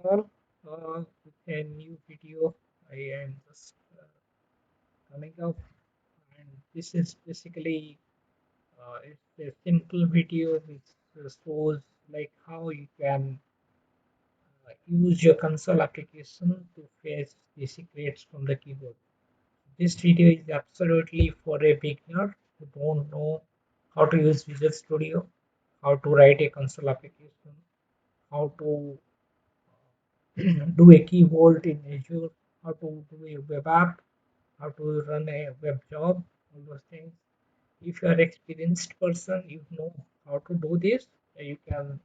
all with a new video. I am just coming up, and this is basically it's a simple video which shows like how you can use your console application to fetch the secrets from the keyboard. This video is absolutely for a beginner who don't know how to use Visual Studio, how to write a console application, how to do a key vault in Azure, how to do a web app, how to run a web job, all those things. If you are experienced person, you know how to do this. You can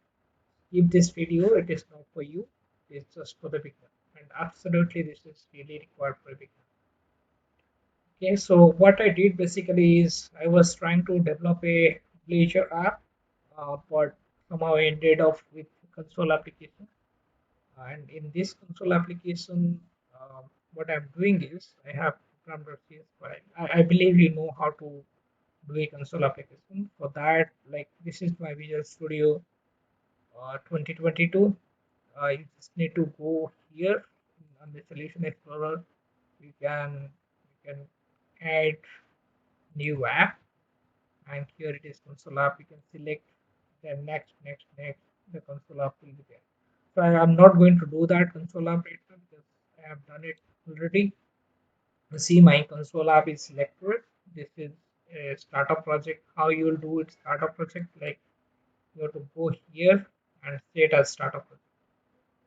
skip this video. It is not for you. It's just for the beginner. And absolutely, this is really required for a beginner. Okay, so what I did basically is I was trying to develop a leisure app, but somehow I ended up with console application. And in this console application, what I'm doing is I have programmed CS file. I believe you know how to do a console application. For that, like this is my Visual Studio 2022. You just need to go here on the Solution Explorer. You can add new app, and here it is console app. You can select then next. The console app will be there. So I am not going to do that console app right now because I have done it already. You see my console app is selected. This is a startup project. How you will do it startup project, like you have to go here and set as startup project.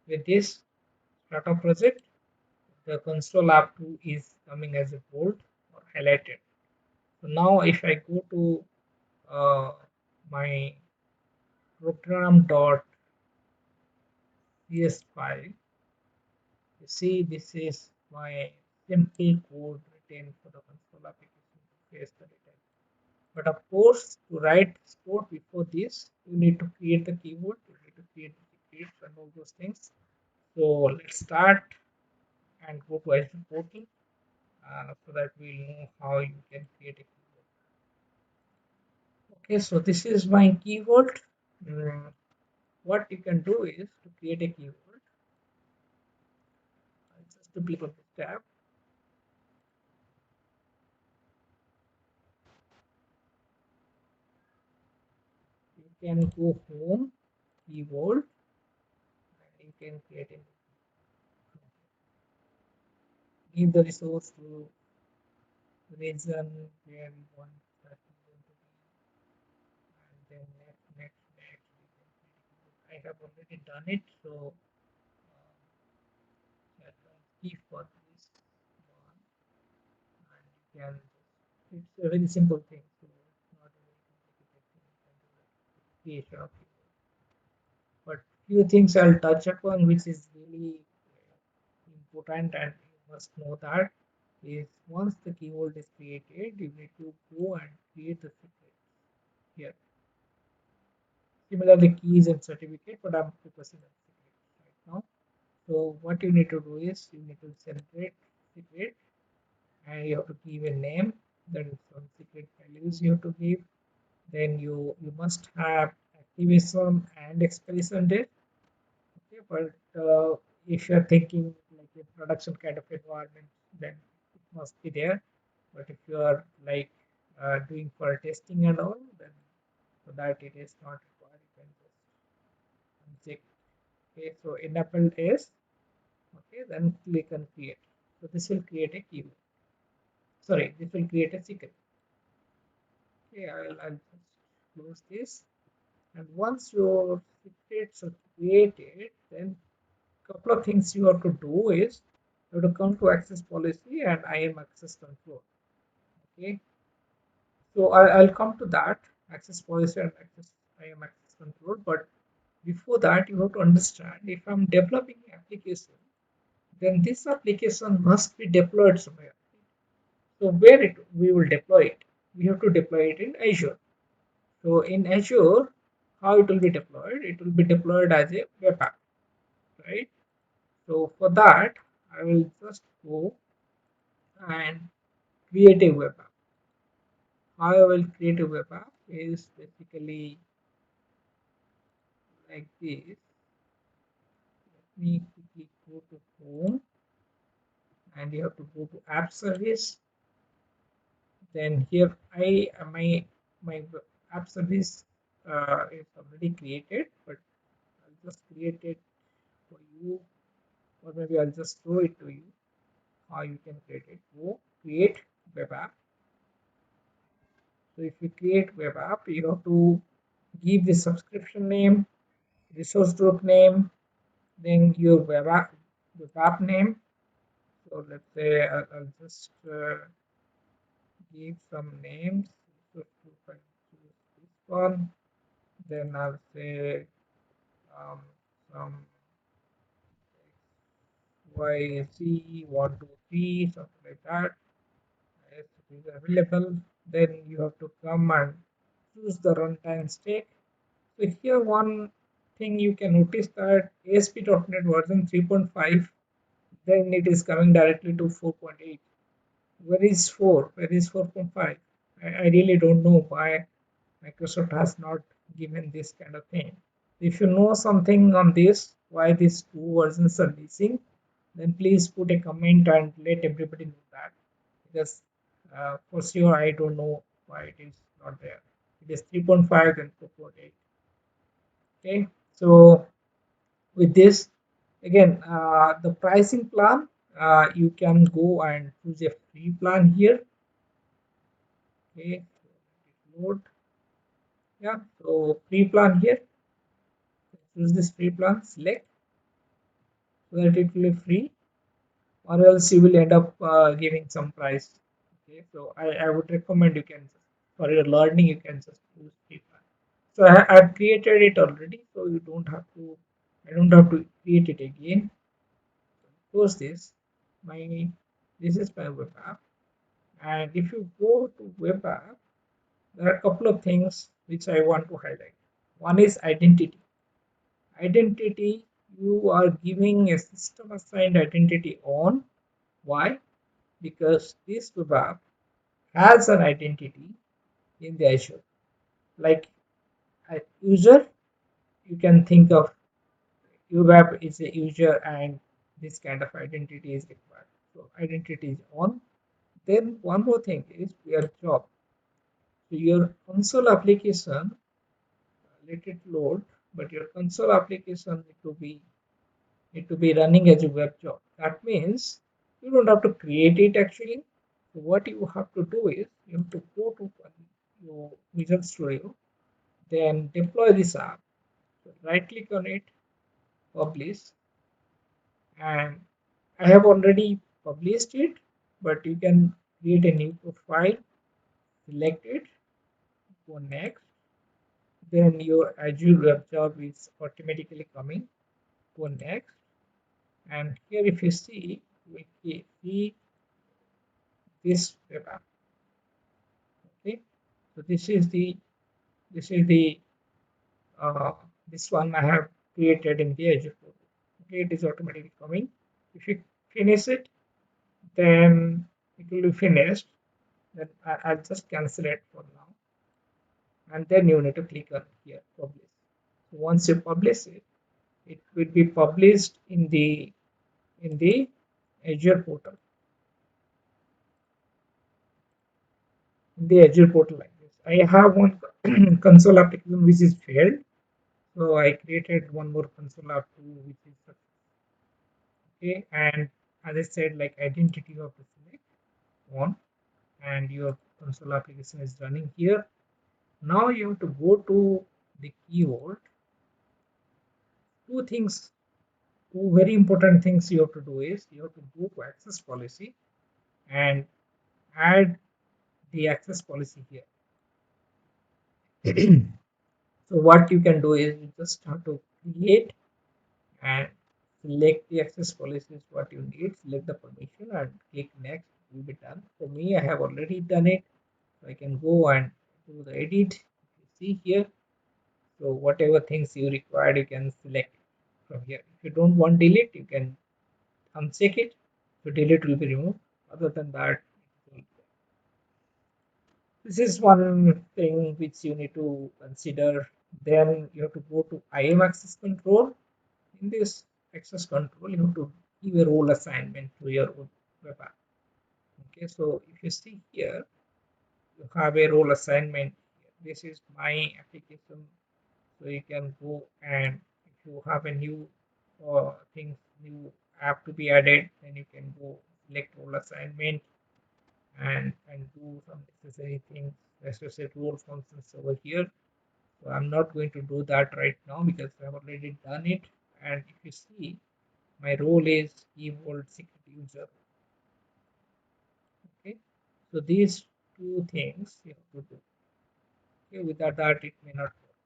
With this startup project, the console app 2 is coming as a bold or highlighted. So now if I go to uh, my program.cs file, you see this is my simple code written for the console application to face the data. But of course, to write this code before this, you need to create the keyword, you need to create the secrets and all those things. So let's start and go to Azure portal so that we'll know how you can create a keyword. Okay, so this is my keyword. Mm, what you can do is to create a keyword, just to click on this tab. You can go home, keyword, and you can create a give the resource to reason where we want that keyword to be, and then next. I have already done it, so that key for this one, and you can it's a very simple thing, so it's not a very complicated thing. You can do that creation of keyword. But few things I'll touch upon, which is really important, and you must know that is once the keyword is created, you need to go and create the secret here. Similarly, keys and certificate, but I'm focusing on secret right now. So what you need to do is you need to celebrate secret, and you have to give a name. Then some secret values you have to give. Then you must have activation and expiration date. Okay, but if you're thinking like a production kind of environment, then it must be there. But if you are like doing for testing and all, then for that it is not required. You can just uncheck. Okay, so enable is okay. Then click on create. So this will create a keyword. Sorry, this will create a secret. Okay, I'll just close this. And once your secrets are created, then couple of things you have to do is you have to come to access policy and IAM access control. Okay, so I'll come to that access policy and access IAM access control. But before that, you have to understand if I'm developing an application, then this application must be deployed somewhere. So where it we will deploy it? We have to deploy it in Azure. So in Azure, how it will be deployed? It will be deployed as a web app, right? So for that, I will just go and create a web app. How I will create a web app is basically like this. me quickly go to home, and you have to go to app service. Then here my app service is already created, but I'll just create it for you, or maybe I'll just show it to you how you can create it. Go create web app. So if you create web app, you have to give the subscription name, resource group name, then your web app name. So let's say I'll just give some names. So if I choose this one, then I'll say um, some Y C 1 2 3, something like that. If it is available, then you have to come and choose the runtime stack. So here one thing you can notice that ASP.NET version 3.5, then it is coming directly to 4.8. Where is 4? Where is 4.5? I really don't know why Microsoft has not given this kind of thing. If you know something on this, why these two versions are missing, then please put a comment and let everybody know that. Because for sure I don't know why it is not there. It is 3.5 and 4.8. Okay, so with this, again, the pricing plan, you can go and choose a free plan here. Okay, so let it load. Yeah, so free plan here, choose this free plan, select, so that it will be free, or else you will end up giving some price. Okay, so I would recommend you can just, for your learning, you can just use free plan. So I've created it already, so you don't have to, I don't have to create it again. Close this. My This is my web app, and if you go to web app, there are a couple of things which I want to highlight. One is identity. Identity, you are giving a system assigned identity on. Why? Because this web app has an identity in the Azure. Like a user, you can think of web app is a user, and this kind of identity is required. So identity is on. Then one more thing is your job. So your console application, let it load, but your console application need to be running as a web job. That means you don't have to create it actually. So what you have to do is you have to go to your Visual Studio, then deploy this app. So right click on it, publish, and I have already published it, but you can create a new profile, select it, go next. Then your Azure web job is automatically coming. Go next, and here if you see, we see this web app. Okay, so this is the uh, this one I have created in the Azure portal. Okay, it is automatically coming. If you finish it, then it will be finished. Then I'll just cancel it for now, and then you need to click on here publish. So once you publish it, it will be published in the Azure portal. In the Azure portal like this. I have one console application which is failed, so I created one more console app too, which is okay. And as I said, like identity of the select on, and your console application is running here. Now you have to go to the keyword. Two things, two very important things you have to do is you have to go to access policy and add the access policy here. So what you can do is you just have to create and select the access policies what you need, select the permission and click next, it will be done. For me, I have already done it. So I can go and do the edit. You see here. So whatever things you required, you can select from here. If you don't want delete, you can uncheck it. So delete will be removed. Other than that, this is one thing which you need to consider. Then you have to go to IAM access control. In this access control, you have to give a role assignment to your web app. Okay, so if you see here, you have a role assignment. This is my application, so you can go, and if you have a new new app to be added, then you can go select role assignment and do some necessary things, necessary role functions over here. So I'm not going to do that right now because I've already done it. And if you see, my role is keyboard secret user. Okay, so these two things you have to do. Okay, without that it may not work.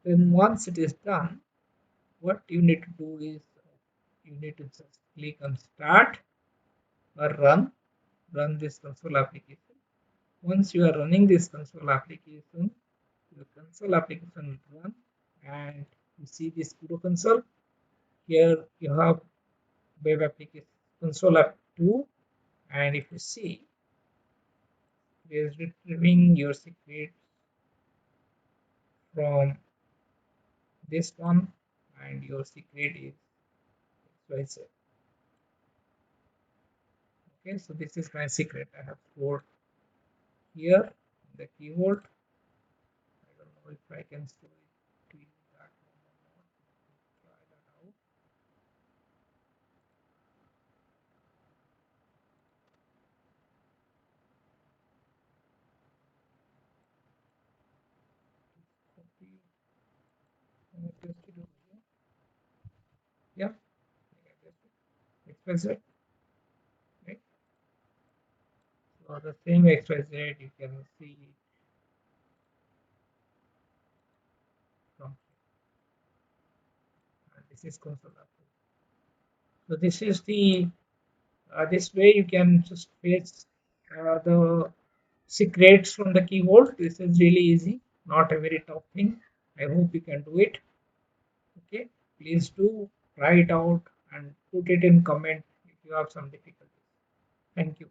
Then once it is done, what you need to do is you need to just click on start or run this console application. Once you are running this console application, your console application will run, and you see this Kudo console. Here you have web application console app 2, and if you see, it is retrieving your secret from this one, and your secret is XYZ. Okay, so this is my secret. I have stored here in the keyboard. I don't know if I can store it to you that one or not. Try that out. Copy and paste it over here. Yeah, I guess it. XYZ, right? So the same XYZ you can see from here. And this is console app. So this is the this way you can just paste the secrets from the keyboard. This is really easy, not a very tough thing. I hope you can do it. Okay, please do try it out and put it in comment if you have some difficulties. Thank you.